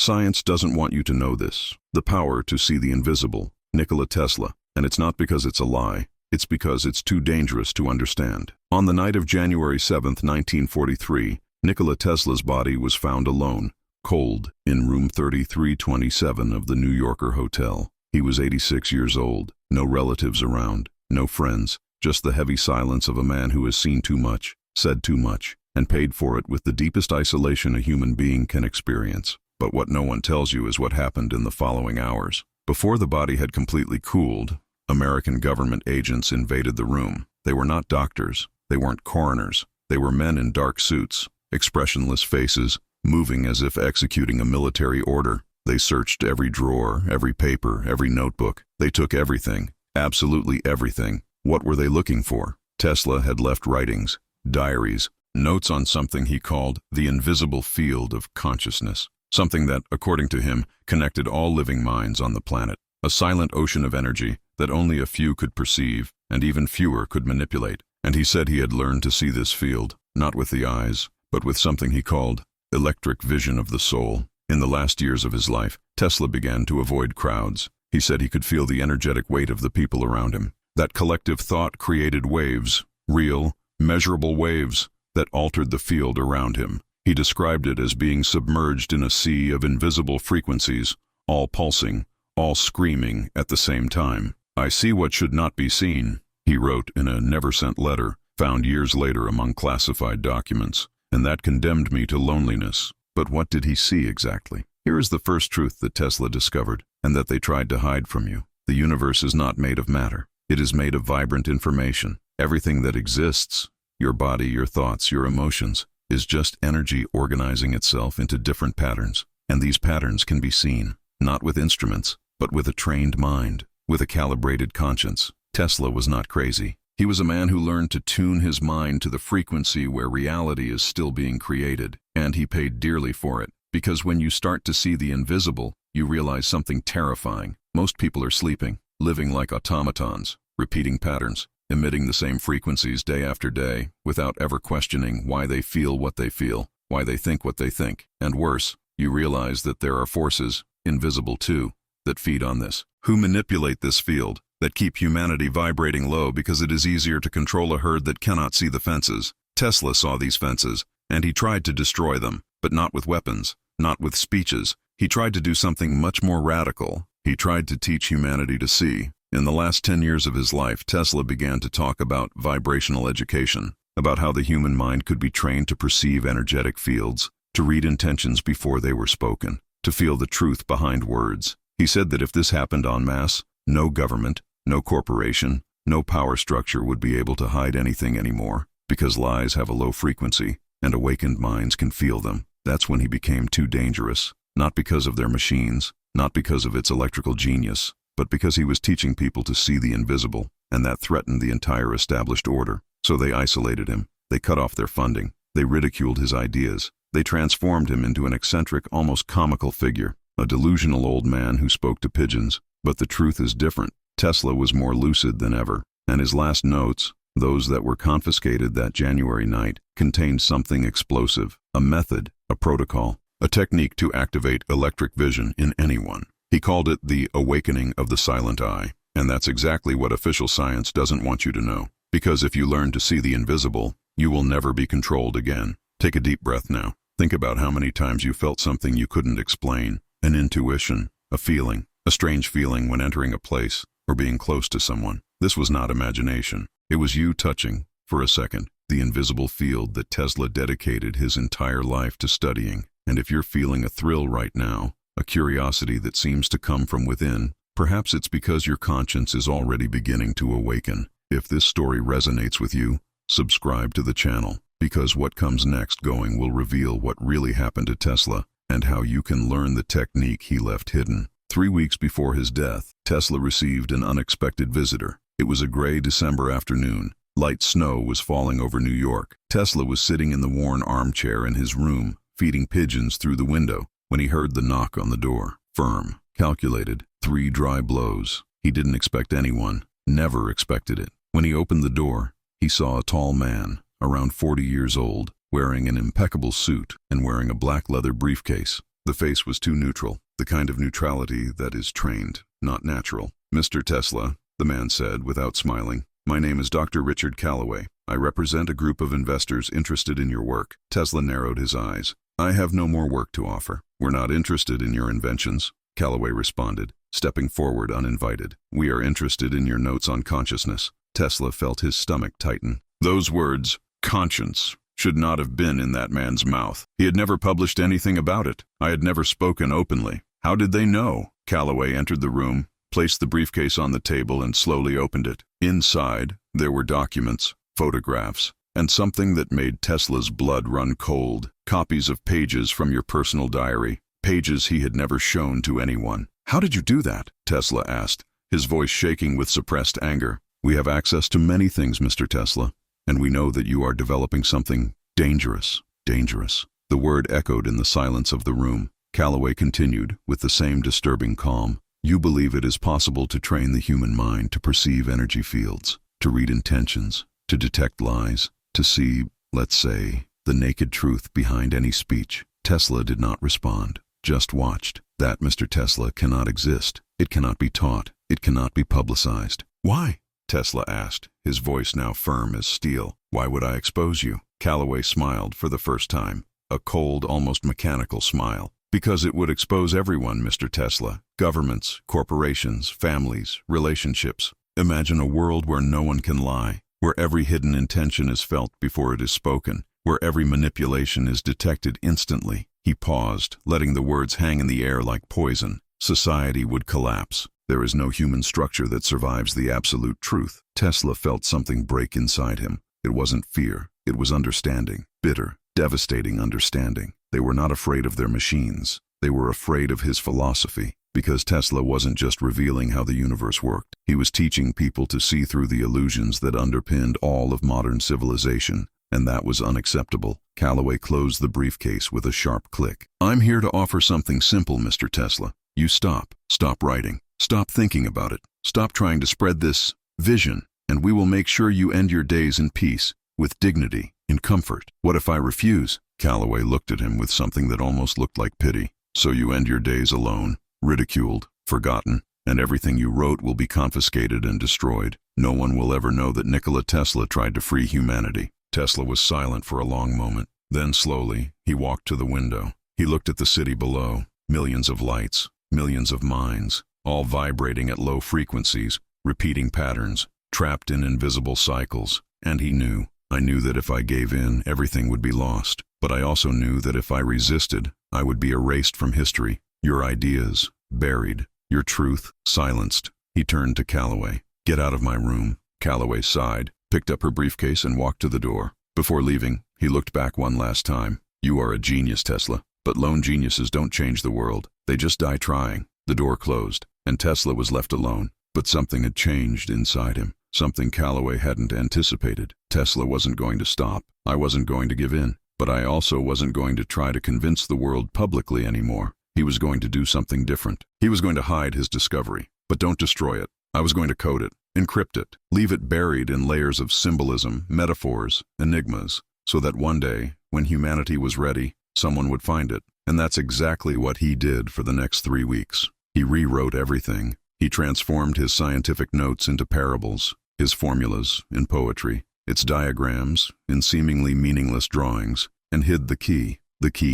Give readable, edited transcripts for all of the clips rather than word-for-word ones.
Science doesn't want you to know this. The power to see the invisible. Nikola Tesla. And it's not because it's a lie. It's because it's too dangerous to understand. On the night of January 7, 1943, Nikola Tesla's body was found alone, cold, in room 3327 of the New Yorker hotel. He was 86 years old, no relatives around, no friends, just the heavy silence of a man who has seen too much, said too much, and paid for it with the deepest isolation a human being can experience. But what no one tells you is what happened in the following hours. Before the body had completely cooled, American government agents invaded the room. They were not doctors. They weren't coroners. They were men in dark suits, expressionless faces, moving as if executing a military order. They searched every drawer, every paper, every notebook. They took everything, absolutely everything. What were they looking for? Tesla had left writings, diaries, notes on something he called the invisible field of consciousness. Something that, according to him, connected all living minds on the planet. A silent ocean of energy that only a few could perceive and even fewer could manipulate. And he said he had learned to see this field, not with the eyes, but with something he called electric vision of the soul. In the last years of his life, Tesla began to avoid crowds. He said he could feel the energetic weight of the people around him. That collective thought created waves, real, measurable waves, that altered the field around him. He described it as being submerged in a sea of invisible frequencies, all pulsing, all screaming at the same time. "I see what should not be seen," he wrote in a never-sent letter, found years later among classified documents, and that condemned me to loneliness. But what did he see exactly? Here is the first truth that Tesla discovered, and that they tried to hide from you. The universe is not made of matter. It is made of vibrant information. Everything that exists, your body, your thoughts, your emotions, is just energy organizing itself into different patterns. And these patterns can be seen, not with instruments, but with a trained mind, with a calibrated conscience. Tesla was not crazy. He was a man who learned to tune his mind to the frequency where reality is still being created, and he paid dearly for it. Because when you start to see the invisible, you realize something terrifying. Most people are sleeping, living like automatons, repeating patterns, emitting the same frequencies day after day, without ever questioning why they feel what they feel, why they think what they think. And worse, you realize that there are forces, invisible too, that feed on this, who manipulate this field, that keep humanity vibrating low because it is easier to control a herd that cannot see the fences. Tesla saw these fences, and he tried to destroy them, but not with weapons, not with speeches. He tried to do something much more radical. He tried to teach humanity to see. In the last 10 years of his life, Tesla began to talk about vibrational education, about how the human mind could be trained to perceive energetic fields, to read intentions before they were spoken, to feel the truth behind words. He said that if this happened en masse, no government, no corporation, no power structure would be able to hide anything anymore, because lies have a low frequency, and awakened minds can feel them. That's when he became too dangerous, not because of their machines, not because of its electrical genius, but because he was teaching people to see the invisible, and that threatened the entire established order. So they isolated him, they cut off their funding, they ridiculed his ideas, they transformed him into an eccentric, almost comical figure, a delusional old man who spoke to pigeons. But the truth is different. Tesla was more lucid than ever, and his last notes, those that were confiscated that January night, contained something explosive, a method, a protocol, a technique to activate electric vision in anyone. He called it the awakening of the silent eye, and that's exactly what official science doesn't want you to know. Because if you learn to see the invisible, you will never be controlled again. Take a deep breath now. Think about how many times you felt something you couldn't explain, an intuition, a feeling, a strange feeling when entering a place or being close to someone. This was not imagination. It was you touching, for a second, the invisible field that Tesla dedicated his entire life to studying. And if you're feeling a thrill right now, a curiosity that seems to come from within, perhaps it's because your conscience is already beginning to awaken. If this story resonates with you, subscribe to the channel, because what comes next going will reveal what really happened to Tesla and how you can learn the technique he left hidden. 3 weeks before his death, Tesla received an unexpected visitor. It was a gray December afternoon. Light snow was falling over New York. Tesla was sitting in the worn armchair in his room, feeding pigeons through the window, when he heard the knock on the door. Firm, calculated, 3 dry blows. He didn't expect anyone, never expected it. When he opened the door, he saw a tall man, around 40 years old, wearing an impeccable suit and wearing a black leather briefcase. The face was too neutral, the kind of neutrality that is trained, not natural. "Mr. Tesla," the man said without smiling, "my name is Dr. Richard Calloway. I represent a group of investors interested in your work." Tesla narrowed his eyes. "I have no more work to offer. We're not interested in your inventions," Calloway responded, stepping forward uninvited. "We are interested in your notes on consciousness." Tesla felt his stomach tighten. Those words, conscience, should not have been in that man's mouth. He had never published anything about it. I had never spoken openly. How did they know? Calloway entered the room, placed the briefcase on the table, and slowly opened it. Inside, there were documents, photographs, and something that made Tesla's blood run cold. Copies of pages from your personal diary, pages he had never shown to anyone. "How did you do that?" Tesla asked, his voice shaking with suppressed anger. "We have access to many things, Mr. Tesla, and we know that you are developing something dangerous." Dangerous. The word echoed in the silence of the room. Calloway continued, with the same disturbing calm. "You believe it is possible to train the human mind to perceive energy fields, to read intentions, to detect lies, to see, let's say, the naked truth behind any speech." Tesla did not respond, just watched. "That, Mr. Tesla, cannot exist. It cannot be taught. It cannot be publicized." "Why?" Tesla asked, his voice now firm as steel. "Why would I expose you?" Calloway smiled for the first time, a cold, almost mechanical smile. "Because it would expose everyone, Mr. Tesla. Governments, corporations, families, relationships. Imagine a world where no one can lie, where every hidden intention is felt before it is spoken, where every manipulation is detected instantly." He paused, letting the words hang in the air like poison. "Society would collapse. There is no human structure that survives the absolute truth." Tesla felt something break inside him. It wasn't fear, it was understanding. Bitter, devastating understanding. They were not afraid of their machines. They were afraid of his philosophy. Because Tesla wasn't just revealing how the universe worked. He was teaching people to see through the illusions that underpinned all of modern civilization. And that was unacceptable. Calloway closed the briefcase with a sharp click. "I'm here to offer something simple, Mr. Tesla. You stop. Stop writing. Stop thinking about it. Stop trying to spread this vision, and we will make sure you end your days in peace, with dignity, in comfort." "What if I refuse?" Calloway looked at him with something that almost looked like pity. "So you end your days alone, ridiculed, forgotten, and everything you wrote will be confiscated and destroyed. No one will ever know that Nikola Tesla tried to free humanity." Tesla was silent for a long moment. Then slowly, he walked to the window. He looked at the city below. Millions of lights, millions of minds, all vibrating at low frequencies, repeating patterns, trapped in invisible cycles. And he knew. "I knew that if I gave in, everything would be lost. But I also knew that if I resisted, I would be erased from history. Your ideas, buried. Your truth, silenced." He turned to Calloway. "Get out of my room." Calloway sighed, picked up her briefcase, and walked to the door. Before leaving, he looked back one last time. "You are a genius, Tesla. But lone geniuses don't change the world. They just die trying." The door closed, and Tesla was left alone. But something had changed inside him. Something Calloway hadn't anticipated. Tesla wasn't going to stop. I wasn't going to give in. But I also wasn't going to try to convince the world publicly anymore. He was going to do something different. He was going to hide his discovery. But don't destroy it. I was going to code it, encrypt it, leave it buried in layers of symbolism, metaphors, enigmas, so that one day, when humanity was ready, someone would find it. And that's exactly what he did for the next 3 weeks. He rewrote everything. He transformed his scientific notes into parables, his formulas in poetry, its diagrams in seemingly meaningless drawings, and hid the key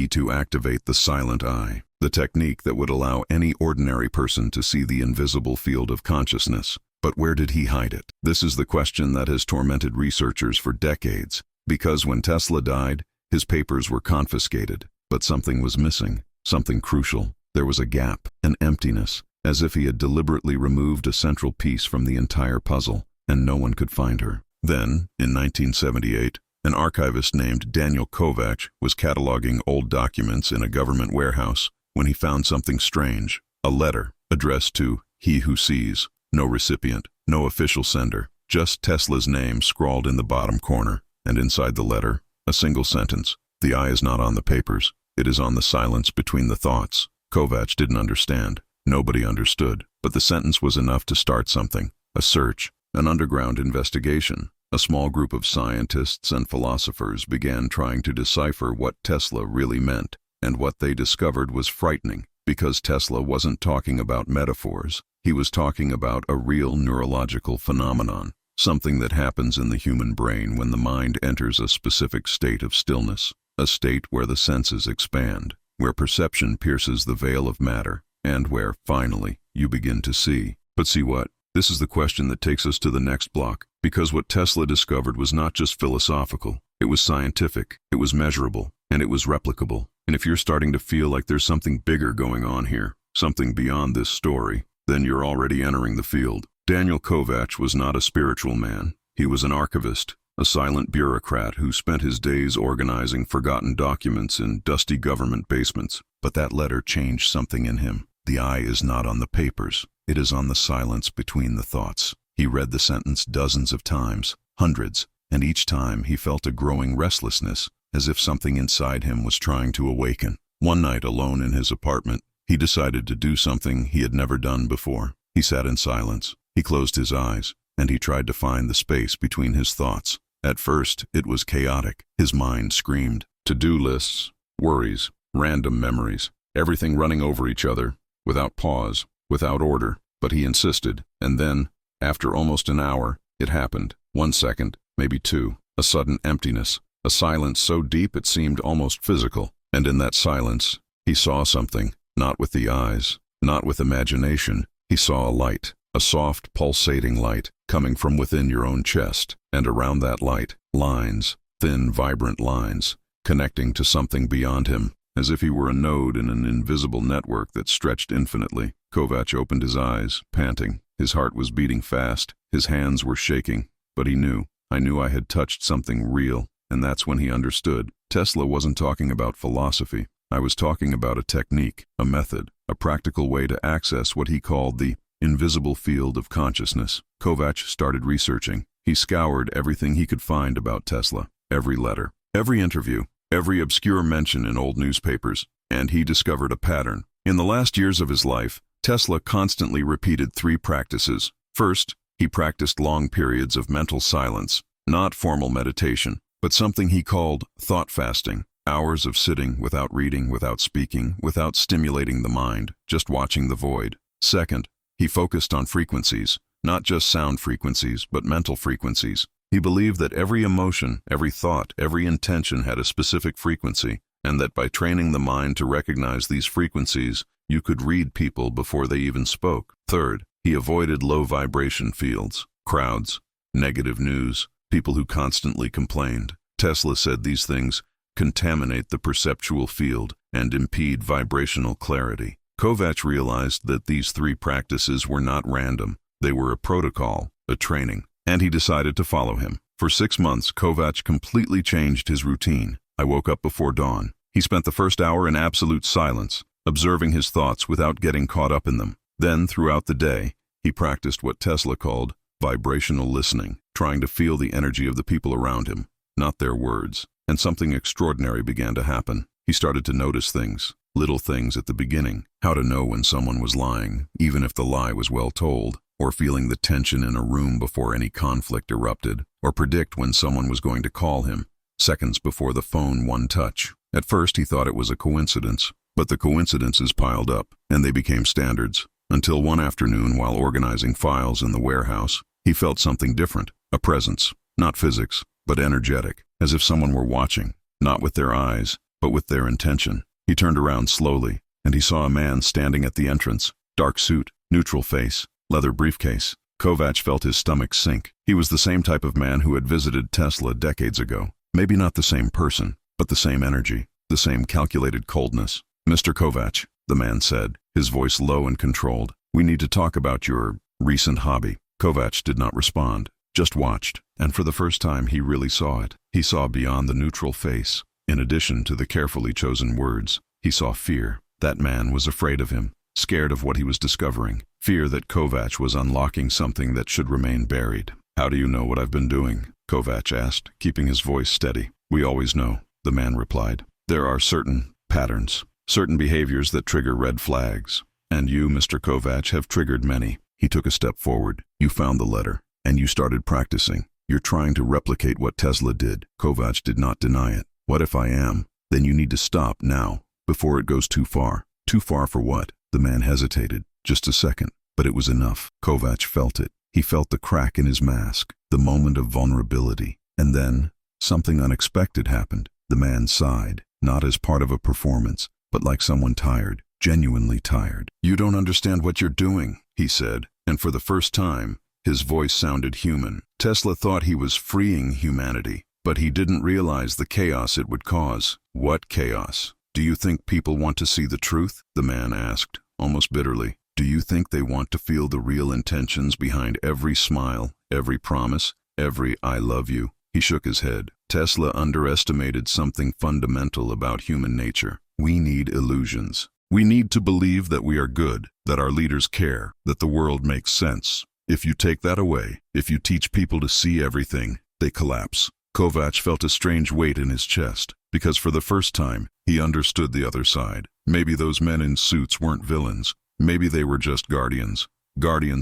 to activate the silent eye, the technique that would allow any ordinary person to see the invisible field of consciousness. But where did he hide it? This is the question that has tormented researchers for decades. Because when Tesla died, his papers were confiscated. But something was missing, something crucial. There was a gap, an emptiness, as if he had deliberately removed a central piece from the entire puzzle, and no one could find her. Then, in 1978, an archivist named Daniel Kovacs was cataloging old documents in a government warehouse when he found something strange, a letter addressed to "He Who Sees." No recipient, no official sender, just Tesla's name scrawled in the bottom corner, and inside the letter, a single sentence: "The eye is not on the papers, it is on the silence between the thoughts." Kovacs didn't understand. Nobody understood. But the sentence was enough to start something, a search, an underground investigation. A small group of scientists and philosophers began trying to decipher what Tesla really meant. And what they discovered was frightening, because Tesla wasn't talking about metaphors. He was talking about a real neurological phenomenon, something that happens in the human brain when the mind enters a specific state of stillness, a state where the senses expand, where perception pierces the veil of matter, and where, finally, you begin to see. But see what? This is the question that takes us to the next block, because what Tesla discovered was not just philosophical. It was scientific, it was measurable, and it was replicable. And if you're starting to feel like there's something bigger going on here, something beyond this story, then you're already entering the field. Daniel Kovacs was not a spiritual man. He was an archivist, a silent bureaucrat who spent his days organizing forgotten documents in dusty government basements. But that letter changed something in him. The eye is not on the papers. It is on the silence between the thoughts. He read the sentence dozens of times, hundreds, and each time he felt a growing restlessness, as if something inside him was trying to awaken. One night, alone in his apartment, he decided to do something he had never done before. He sat in silence. He closed his eyes, and he tried to find the space between his thoughts. At first, it was chaotic. His mind screamed. To-do lists, worries, random memories, everything running over each other, without pause, without order. But he insisted, and then, after almost an hour, it happened. 1 second, maybe 2, a sudden emptiness, a silence so deep it seemed almost physical. And in that silence, he saw something, not with the eyes, not with imagination. He saw a light, a soft, pulsating light, coming from within your own chest, and around that light, lines, thin, vibrant lines, connecting to something beyond him, as if he were a node in an invisible network that stretched infinitely. Kovacs opened his eyes, panting. His heart was beating fast, his hands were shaking, but he knew. I knew I had touched something real, and that's when he understood. Tesla wasn't talking about philosophy. I was talking about a technique, a method, a practical way to access what he called the invisible field of consciousness. Kovacs started researching. He scoured everything he could find about Tesla, every letter, every interview, every obscure mention in old newspapers, and he discovered a pattern. In the last years of his life, Tesla constantly repeated 3 practices. First, he practiced long periods of mental silence, not formal meditation, but something he called thought fasting. Hours of sitting without reading, without speaking, without stimulating the mind, just watching the void. Second, he focused on frequencies, not just sound frequencies, but mental frequencies. He believed that every emotion, every thought, every intention had a specific frequency, and that by training the mind to recognize these frequencies, you could read people before they even spoke. Third, he avoided low vibration fields, crowds, negative news, people who constantly complained. Tesla said these things contaminate the perceptual field and impede vibrational clarity. Kovacs realized that these 3 practices were not random. They were a protocol, a training, and he decided to follow him. For 6 months, Kovacs completely changed his routine. I woke up before dawn. He spent the first hour in absolute silence, observing his thoughts without getting caught up in them. Then, throughout the day, he practiced what Tesla called vibrational listening, trying to feel the energy of the people around him, not their words. And something extraordinary began to happen. He started to notice things, little things at the beginning, how to know when someone was lying, even if the lie was well told, or feeling the tension in a room before any conflict erupted, or predict when someone was going to call him, seconds before the phone one touch. At first he thought it was a coincidence, but the coincidences piled up, and they became standards, until one afternoon while organizing files in the warehouse, he felt something different, a presence, not physics, but energetic, as if someone were watching, not with their eyes, but with their intention. He turned around slowly, and he saw a man standing at the entrance, dark suit, neutral face, leather briefcase. Kovacs felt his stomach sink. He was the same type of man who had visited Tesla decades ago. Maybe not the same person, but the same energy, the same calculated coldness. "Mr. Kovacs," the man said, his voice low and controlled, "we need to talk about your recent hobby." Kovacs did not respond, just watched, and for the first time he really saw it. He saw beyond the neutral face. In addition to the carefully chosen words, he saw fear. That man was afraid of him, scared of what he was discovering, fear that Kovacs was unlocking something that should remain buried. "How do you know what I've been doing?" Kovacs asked, keeping his voice steady. "We always know," the man replied. "There are certain patterns, certain behaviors that trigger red flags. And you, Mr. Kovacs, have triggered many." He took a step forward. "You found the letter, and you started practicing. You're trying to replicate what Tesla did." Kovacs did not deny it. "What if I am? Then you need to stop now. before it goes too far. Too far for what? The man hesitated. Just a second. But it was enough. Kovac felt it. He felt the crack in his mask, the moment of vulnerability. And then, something unexpected happened. The man sighed, not as part of a performance, but like someone tired, genuinely tired. "You don't understand what you're doing," he said, and for the first time, his voice sounded human. Tesla thought he was freeing humanity, but he didn't realize the chaos it would cause. "What chaos? Do you think people want to see the truth?" the man asked, almost bitterly. "Do you think they want to feel the real intentions behind every smile, every promise, every 'I love you'?" He shook his head. Tesla underestimated something fundamental about human nature. We need illusions. We need to believe that we are good, that our leaders care, that the world makes sense. If you take that away, if you teach people to see everything, they collapse. Kovac felt a strange weight in his chest, because for the first time, he understood the other side. Maybe those men in suits weren't villains. Maybe they were just guardians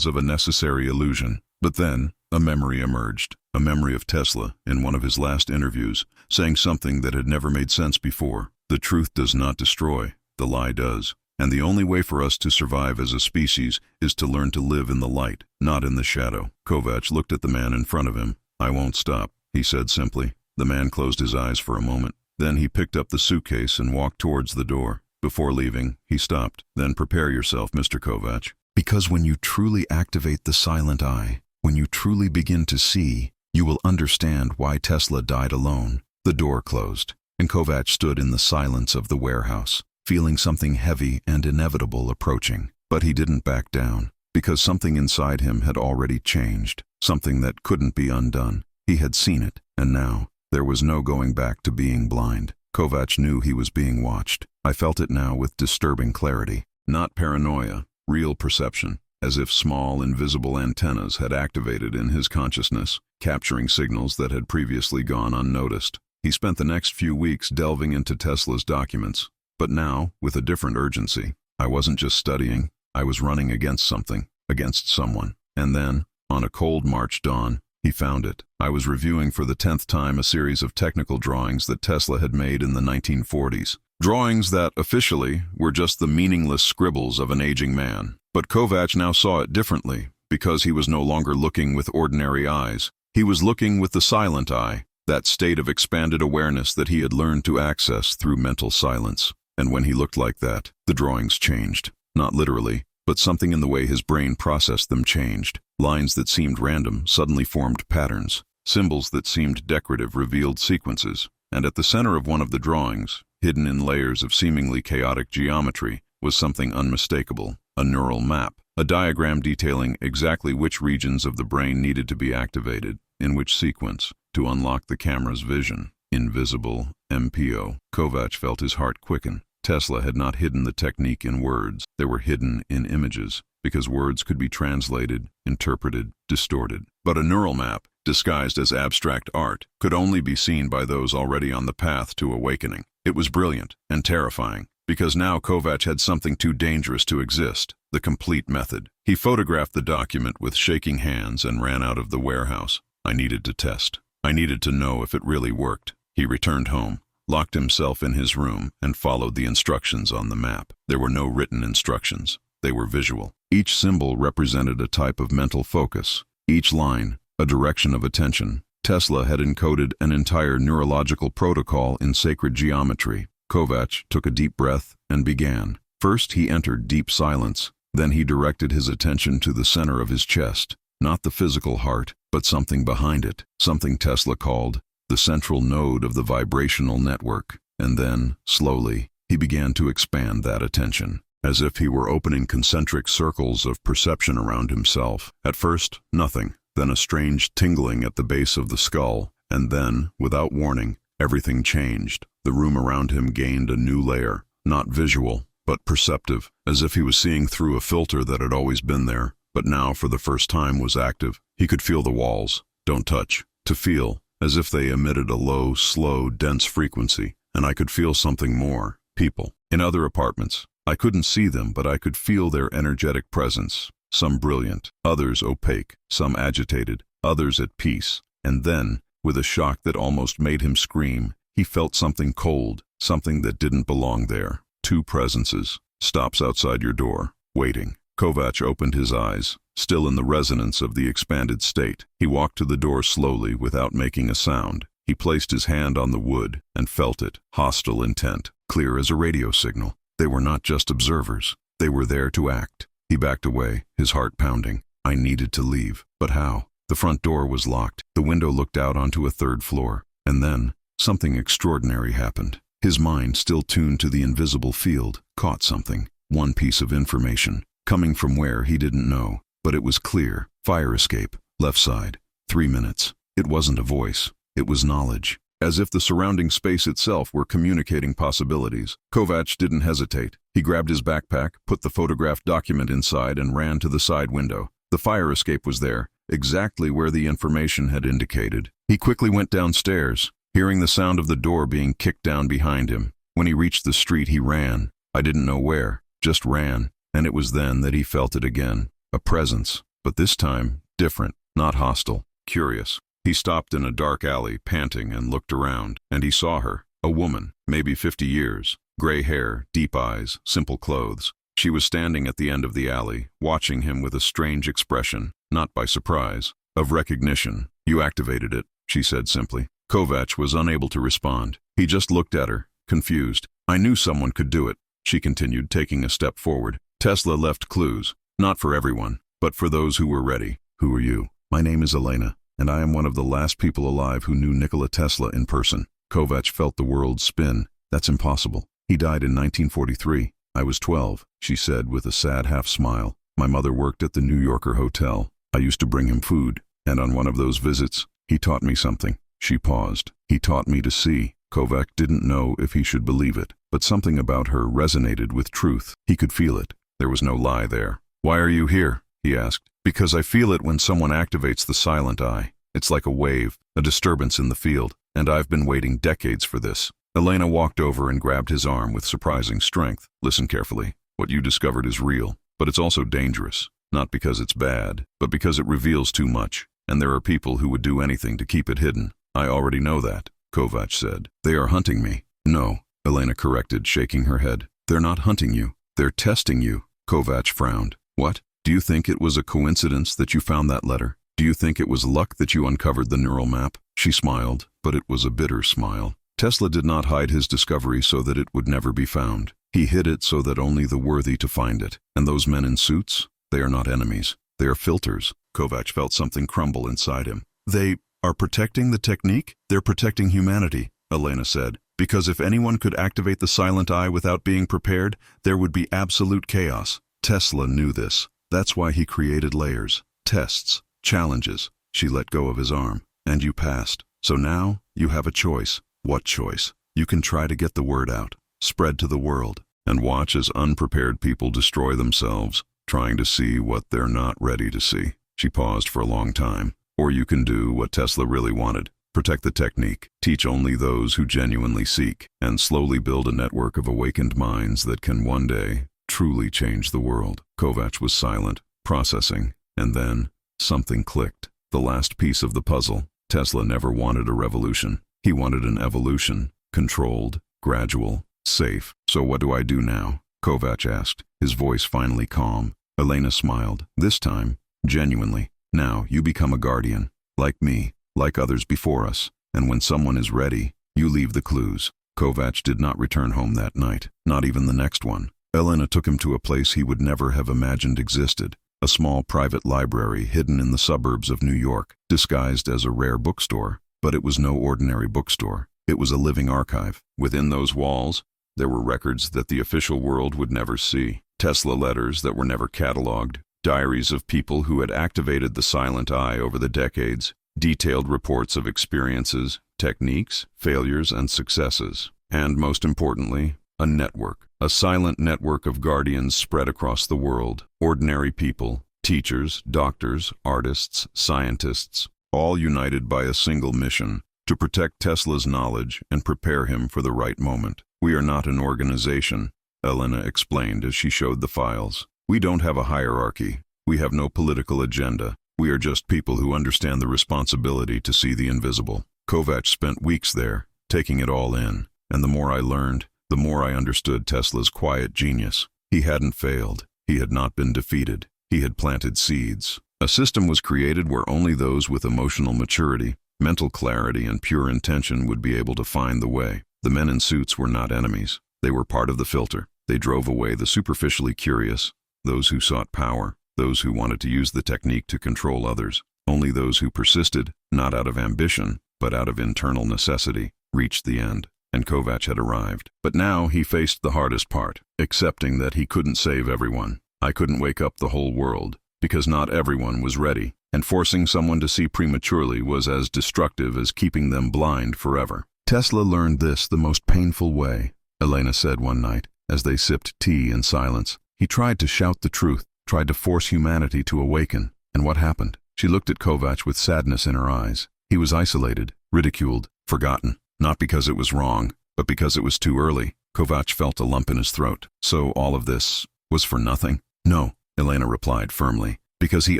of a necessary illusion. But then, a memory emerged, a memory of Tesla, in one of his last interviews, saying something that had never made sense before. The truth does not destroy, the lie does. And the only way for us to survive as a species is to learn to live in the light, not in the shadow. Kovac looked at the man in front of him. "I won't stop," he said simply. The man closed his eyes for a moment. Then he picked up the suitcase and walked towards the door. Before leaving, he stopped. "Then prepare yourself, Mr. Kovac. Because when you truly activate the silent eye, when you truly begin to see, you will understand why Tesla died alone." The door closed, and Kovac stood in the silence of the warehouse, feeling something heavy and inevitable approaching. But he didn't back down, because something inside him had already changed, something that couldn't be undone. He had seen it, and now, there was no going back to being blind. Kovac knew he was being watched. I felt it now with disturbing clarity. Not paranoia, real perception, as if small, invisible antennas had activated in his consciousness, capturing signals that had previously gone unnoticed. He spent the next few weeks delving into Tesla's documents, but now, with a different urgency. I wasn't just studying, I was running against something, against someone. And then, on a cold March dawn, he found it. I was reviewing for the 10th time a series of technical drawings that Tesla had made in the 1940s. Drawings that, officially, were just the meaningless scribbles of an aging man. But Kovac now saw it differently, because he was no longer looking with ordinary eyes. He was looking with the silent eye, that state of expanded awareness that he had learned to access through mental silence. And when he looked like that, the drawings changed. Not literally, but something in the way his brain processed them changed. Lines that seemed random suddenly formed patterns. Symbols that seemed decorative revealed sequences. And at the center of one of the drawings, hidden in layers of seemingly chaotic geometry, was something unmistakable, a neural map, a diagram detailing exactly which regions of the brain needed to be activated, in which sequence, to unlock the camera's vision. Invisible, MPO. Kovac felt his heart quicken. Tesla had not hidden the technique in words. They were hidden in images, because words could be translated, interpreted, distorted. But a neural map, disguised as abstract art, could only be seen by those already on the path to awakening. It was brilliant and terrifying, because now Kovac had something too dangerous to exist, the complete method. He photographed the document with shaking hands and ran out of the warehouse. I needed to test. I needed to know if it really worked. He returned home, locked himself in his room, and followed the instructions on the map. There were no written instructions. They were visual. Each symbol represented a type of mental focus. Each line, a direction of attention. Tesla had encoded an entire neurological protocol in sacred geometry. Kovac took a deep breath and began. First, he entered deep silence. Then he directed his attention to the center of his chest. Not the physical heart, but something behind it. Something Tesla called the central node of the vibrational network. And then, slowly, he began to expand that attention, as if he were opening concentric circles of perception around himself. At first, nothing. Then a strange tingling at the base of the skull. And then, without warning, everything changed. The room around him gained a new layer, not visual, but perceptive, as if he was seeing through a filter that had always been there, but now for the first time was active. He could feel the walls. Don't touch. To feel, as if they emitted a low, slow, dense frequency. And I could feel something more. People. In other apartments. I couldn't see them, but I could feel their energetic presence. Some brilliant, others opaque, some agitated, others at peace. And then, with a shock that almost made him scream, he felt something cold, something that didn't belong there. two presences. Stops outside your door, waiting. Kovac opened his eyes, still in the resonance of the expanded state. He walked to the door slowly without making a sound. He placed his hand on the wood and felt it, hostile intent, clear as a radio signal. They were not just observers. They were there to act. He backed away, his heart pounding. I needed to leave, but how? The front door was locked. The window looked out onto a third floor. And then, something extraordinary happened. His mind, still tuned to the invisible field, caught something. One piece of information, coming from where he didn't know. But it was clear. Fire escape, left side, 3 minutes. It wasn't a voice. It was knowledge. As if the surrounding space itself were communicating possibilities. Kovac didn't hesitate. He grabbed his backpack, put the photographed document inside, and ran to the side window. The fire escape was there, exactly where the information had indicated. He quickly went downstairs, hearing the sound of the door being kicked down behind him. When he reached the street, he ran. I didn't know where, just ran. And it was then that he felt it again. A presence, but this time, different, not hostile, curious. He stopped in a dark alley, panting, and looked around, and he saw her, a woman, maybe 50 years, gray hair, deep eyes, simple clothes. She was standing at the end of the alley, watching him with a strange expression, not by surprise, of recognition. You activated it, she said simply. Kovac was unable to respond. He just looked at her, confused. I knew someone could do it, she continued, taking a step forward. Tesla left clues, not for everyone, but for those who were ready. Who are you? My name is Elena, and I am one of the last people alive who knew Nikola Tesla in person. Kovac felt the world spin. That's impossible. He died in 1943. I was 12, she said with a sad half-smile. My mother worked at the New Yorker hotel. I used to bring him food, and on one of those visits, he taught me something. She paused. He taught me to see. Kovac didn't know if he should believe it, but something about her resonated with truth. He could feel it. There was no lie there. Why are you here? He asked. Because I feel it when someone activates the silent eye. It's like a wave, a disturbance in the field, and I've been waiting decades for this. Elena walked over and grabbed his arm with surprising strength. Listen carefully. What you discovered is real, but it's also dangerous. Not because it's bad, but because it reveals too much, and there are people who would do anything to keep it hidden. I already know that, Kovac said. They are hunting me. No, Elena corrected, shaking her head. They're not hunting you. They're testing you. Kovac frowned. What? Do you think it was a coincidence that you found that letter? Do you think it was luck that you uncovered the neural map? She smiled, but it was a bitter smile. Tesla did not hide his discovery so that it would never be found. He hid it so that only the worthy to find it. And those men in suits? They are not enemies. They are filters. Kovac felt something crumble inside him. They are protecting the technique? They're protecting humanity, Elena said. Because if anyone could activate the silent eye without being prepared, there would be absolute chaos. Tesla knew this. That's why he created layers, tests, challenges. She let go of his arm. And you passed. So now, you have a choice. What choice? You can try to get the word out, spread to the world, and watch as unprepared people destroy themselves, trying to see what they're not ready to see. She paused for a long time. Or you can do what Tesla really wanted. Protect the technique, teach only those who genuinely seek, and slowly build a network of awakened minds that can one day truly change the world. Kovac was silent, processing, and then something clicked. The last piece of the puzzle. Tesla never wanted a revolution. He wanted an evolution, controlled, gradual, safe. So what do I do now? Kovac asked, his voice finally calm. Elena smiled, this time, genuinely. Now you become a guardian, like me, like others before us, and when someone is ready, you leave the clues. Kovac did not return home that night, not even the next one. Elena took him to a place he would never have imagined existed, a small private library hidden in the suburbs of New York, disguised as a rare bookstore. But it was no ordinary bookstore. It was a living archive. Within those walls, there were records that the official world would never see. Tesla letters that were never cataloged, diaries of people who had activated the silent eye over the decades, detailed reports of experiences, techniques, failures, and successes. And most importantly, a network, a silent network of guardians spread across the world. Ordinary people, teachers, doctors, artists, scientists, all united by a single mission, to protect Tesla's knowledge and prepare him for the right moment. We are not an organization, Elena explained as she showed the files. We don't have a hierarchy. We have no political agenda. We are just people who understand the responsibility to see the invisible. Kovac spent weeks there, taking it all in, and the more I learned, the more I understood Tesla's quiet genius. He hadn't failed. He had not been defeated. He had planted seeds. A system was created where only those with emotional maturity, mental clarity, and pure intention would be able to find the way. The men in suits were not enemies. They were part of the filter. They drove away the superficially curious, those who sought power, those who wanted to use the technique to control others. Only those who persisted, not out of ambition, but out of internal necessity, reached the end. And Kovac had arrived. But now he faced the hardest part, accepting that he couldn't save everyone. I couldn't wake up the whole world, because not everyone was ready, and forcing someone to see prematurely was as destructive as keeping them blind forever. Tesla learned this the most painful way, Elena said one night, as they sipped tea in silence. He tried to shout the truth, tried to force humanity to awaken. And what happened? She looked at Kovac with sadness in her eyes. He was isolated, ridiculed, forgotten. Not because it was wrong, but because it was too early. Kovac felt a lump in his throat. So all of this was for nothing? No, Elena replied firmly, because he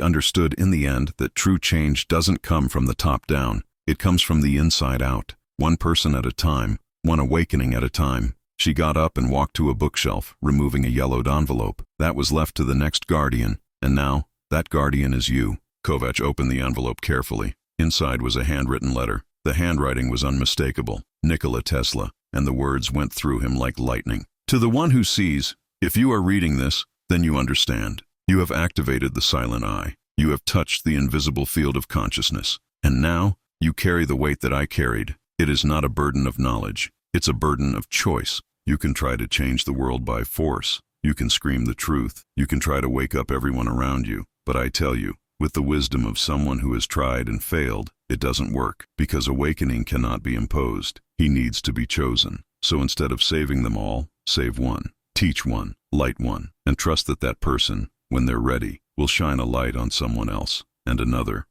understood in the end that true change doesn't come from the top down. It comes from the inside out, one person at a time, one awakening at a time. She got up and walked to a bookshelf, removing a yellowed envelope. That was left to the next guardian, and now, that guardian is you. Kovac opened the envelope carefully. Inside was a handwritten letter. The handwriting was unmistakable, Nikola Tesla, and the words went through him like lightning. To the one who sees, if you are reading this, then you understand. You have activated the silent eye. You have touched the invisible field of consciousness. And now, you carry the weight that I carried. It is not a burden of knowledge. It's a burden of choice. You can try to change the world by force. You can scream the truth. You can try to wake up everyone around you. But I tell you, with the wisdom of someone who has tried and failed, it doesn't work, because awakening cannot be imposed. He needs to be chosen. So instead of saving them all, save one, teach one, light one, and trust that that person, when they're ready, will shine a light on someone else, and another,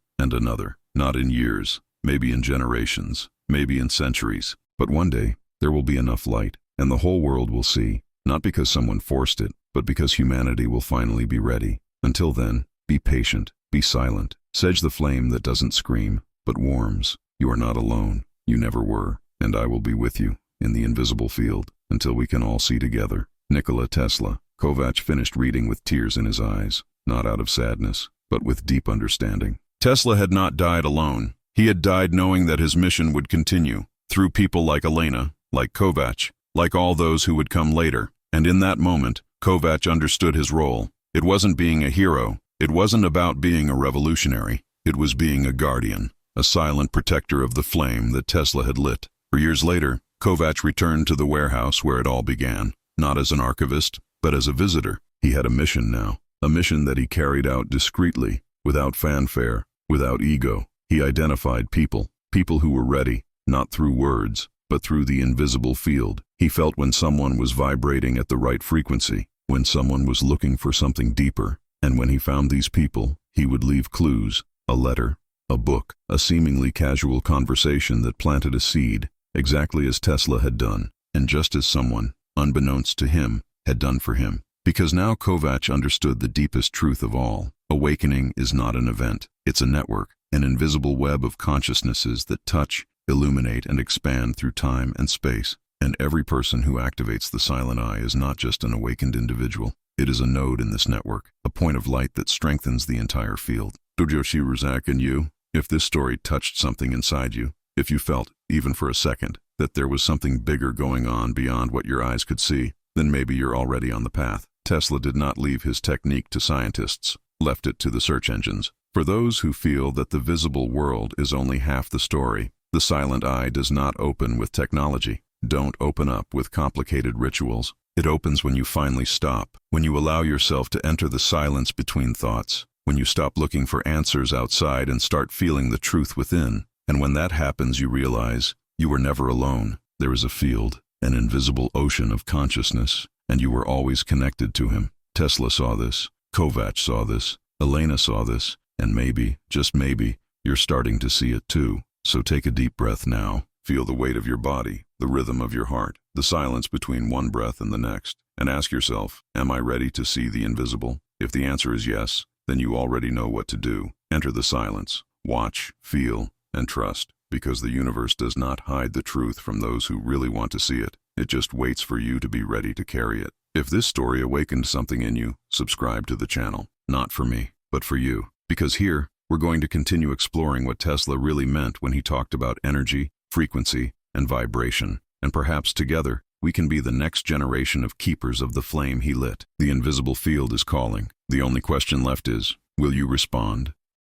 not in years, maybe in generations, maybe in centuries, but one day, there will be enough light, and the whole world will see, not because someone forced it, but because humanity will finally be ready. Until then, be patient, be silent, sedge the flame that doesn't scream, but warms. You are not alone, you never were, and I will be with you, in the invisible field, until we can all see together. Nikola Tesla. Kovac finished reading with tears in his eyes, not out of sadness, but with deep understanding. Tesla had not died alone. He had died knowing that his mission would continue, through people like Elena, like Kovac, like all those who would come later. And in that moment, Kovac understood his role. It wasn't being a hero. It wasn't about being a revolutionary. It was being a guardian, a silent protector of the flame that Tesla had lit. For years later, Kovac returned to the warehouse where it all began, not as an archivist, but as a visitor. He had a mission now, a mission that he carried out discreetly, without fanfare, without ego. He identified people who were ready, not through words, but through the invisible field. He felt when someone was vibrating at the right frequency, when someone was looking for something deeper, and when he found these people, he would leave clues, a letter, a book, a seemingly casual conversation that planted a seed, exactly as Tesla had done, and just as someone, unbeknownst to him, had done for him. Because now Kovac understood the deepest truth of all. Awakening is not an event. It's a network, an invisible web of consciousnesses that touch, illuminate, and expand through time and space. And every person who activates the silent eye is not just an awakened individual. It is a node in this network, a point of light that strengthens the entire field. Dojoshi Razak, and you, if this story touched something inside you, if you felt, even for a second, that there was something bigger going on beyond what your eyes could see, then maybe you're already on the path. Tesla did not leave his technique to scientists, left it to the search engines. For those who feel that the visible world is only half the story, the silent eye does not open with technology. Don't open up with complicated rituals. It opens when you finally stop, when you allow yourself to enter the silence between thoughts, when you stop looking for answers outside and start feeling the truth within. And when that happens, you realize you were never alone. There is a field, an invisible ocean of consciousness, and you were always connected to him. Tesla saw this, Kovac saw this, Elena saw this, and maybe, just maybe, you're starting to see it too. So take a deep breath now. Feel the weight of your body, the rhythm of your heart, the silence between one breath and the next, and ask yourself, am I ready to see the invisible? If the answer is yes, then you already know what to do. Enter the silence, watch, feel, and trust, because the universe does not hide the truth from those who really want to see it. It just waits for you to be ready to carry it. If this story awakened something in you, subscribe to the channel. Not for me, but for you. Because here, we're going to continue exploring what Tesla really meant when he talked about energy, frequency, and vibration. And perhaps together, we can be the next generation of keepers of the flame he lit. The invisible field is calling. The only question left is, will you respond?